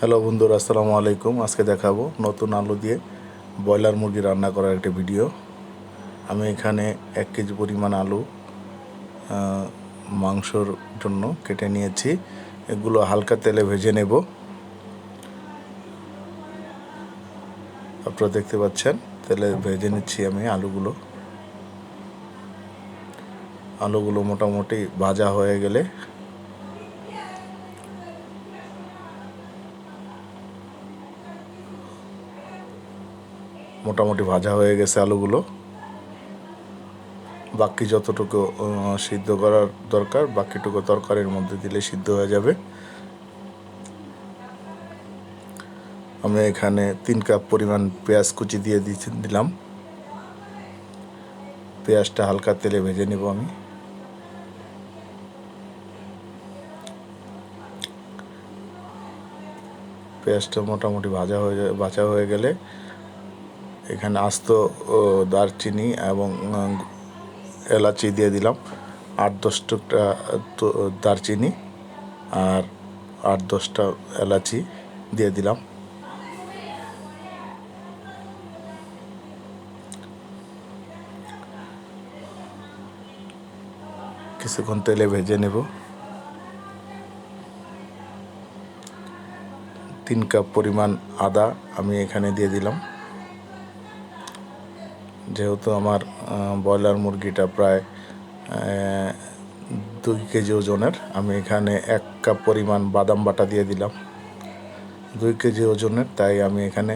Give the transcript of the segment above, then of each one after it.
Hello বন্ধুরা, আসসালামু আলাইকুম। আজকে দেখাবো নতুন আলু দিয়ে ব্রয়লার মুরগি রান্না করার একটি ভিডিও। আমি এখানে 1 কেজি পরিমাণ আলু মাংসর জন্য কেটে নিয়েছি। এগুলো হালকা তেলে ভেজে নেব। আপনারা দেখতে পাচ্ছেন তেলে ভেজে নিচ্ছি আমি আলুগুলো মোটামুটি ভাজা হয়ে গেলে ভাজা হয়ে গেছে আলুগুলো। বাকি যতটুকু সিদ্ধ করার দরকার বাকিটুকু তরকারির মধ্যে দিলে সিদ্ধ হয়ে যাবে। আমি এখানে 3 কাপ পরিমাণ পেঁয়াজ কুচি দিয়ে দিলাম। পেঁয়াজটা হালকা তেলে ভেজে নেব আমি। পেঁয়াজটা মোটামুটি ভাজা হয়ে গেলে এখানে আস্ত দারচিনি এবং এলাচি দিয়ে দিলাম। 8-10 টুকরা দারচিনি আর 8-10টা এলাচি দিয়ে দিলাম। কিছুক্ষণ তেলে ভেজে নেব। 3 কাপ পরিমাণ আদা আমি এখানে দিয়ে দিলাম। যেহেতু আমার ব্রয়লার মুরগিটা প্রায় 2 কেজি ওজনের, আমি এখানে 1 কাপ পরিমাণ বাদাম বাটা দিয়ে দিলাম। 2 কেজি ওজনের, তাই আমি এখানে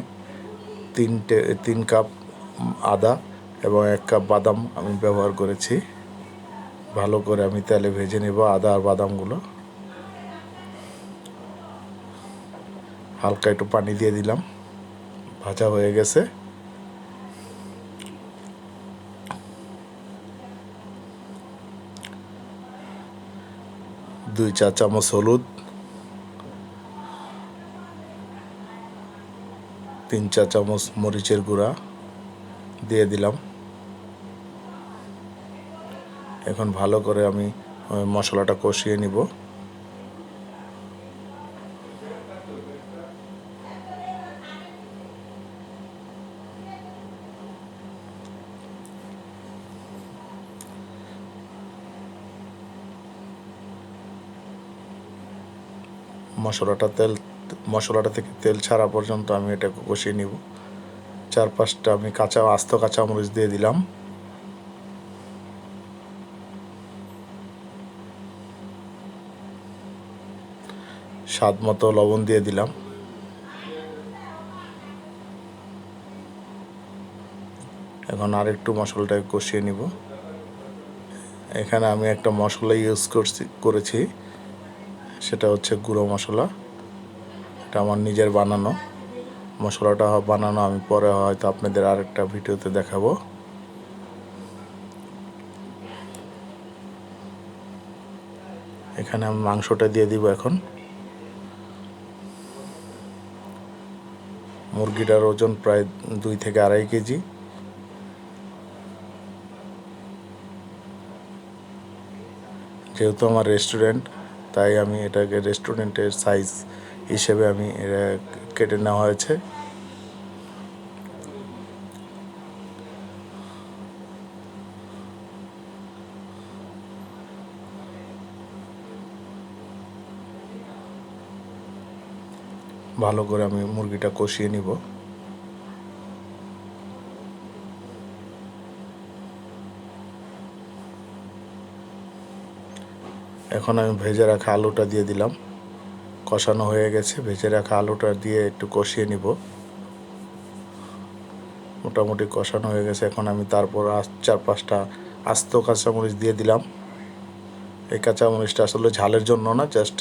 3 কাপ আদা এবং 1 কাপ বাদাম আমি ব্যবহার করেছি। ভালো করে আমি তেলে ভেজে নেব আদা আর বাদামগুলো। হালকা একটু পানি দিয়ে দিলাম। ভাজা হয়ে গেছে। দুই চা চামচ হলুদ, 3 চা চামচ মরিচের গুঁড়া দিয়ে দিলাম। এখন ভালো করে আমি মশলাটা কষিয়ে নিব। মশলাটা থেকে তেল ছাড়া পর্যন্ত আমি এটাকে কষিয়ে নিব। 4-5টা আমি আস্ত কাঁচামরিচ দিয়ে দিলাম। স্বাদ মতো লবণ দিয়ে দিলাম। এখন আরেকটু মশলাটাকে কষিয়ে নিব। এখানে আমি একটা মশলা ইউজ করেছি, সেটা হচ্ছে গুঁড়ো মশলা। এটা আমার নিজের বানানো। মশলাটা বানানো আমি পরে হয়তো আপনাদের আরেকটা ভিডিওতে দেখাবো। এখানে আমি মাংসটা দিয়ে দিব এখন। মুরগিটার ওজন প্রায় 2 থেকে 2.5 কেজি। যেহেতু আমার রেস্টুরেন্ট, তাই আমি এটাকে রেস্টুরেন্টের সাইজ হিসেবে আমি এটা কেটে নেওয়া হয়েছে। ভালো করে আমি মুরগিটা কষিয়ে নিব। এখন আমি ভেজে রাখা আলুটা দিয়ে দিলাম। কষানো হয়ে গেছে। ভেজে রাখা আলুটা দিয়ে একটু কষিয়ে নিব। মোটামুটি কষানো হয়ে গেছে। এখন আমি তারপর 4-5টা আস্ত কাঁচামরিচ দিয়ে দিলাম। এই কাঁচামরিচটা আসলে ঝালের জন্য না, জাস্ট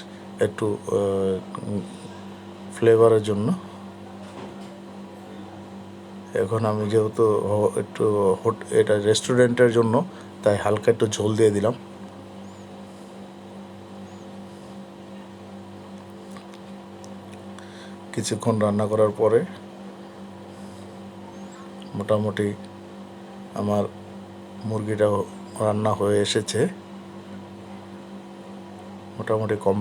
একটু ফ্লেভারের জন্য। এখন আমি যেহেতু একটু এটা রেস্টুরেন্টের জন্য, তাই হালকা একটু ঝোল দিয়ে দিলাম। কিছুক্ষণ রান্না করার পরে মোটামুটি আমার মুরগিটা রান্না হয়ে এসেছে। মোটামুটি কম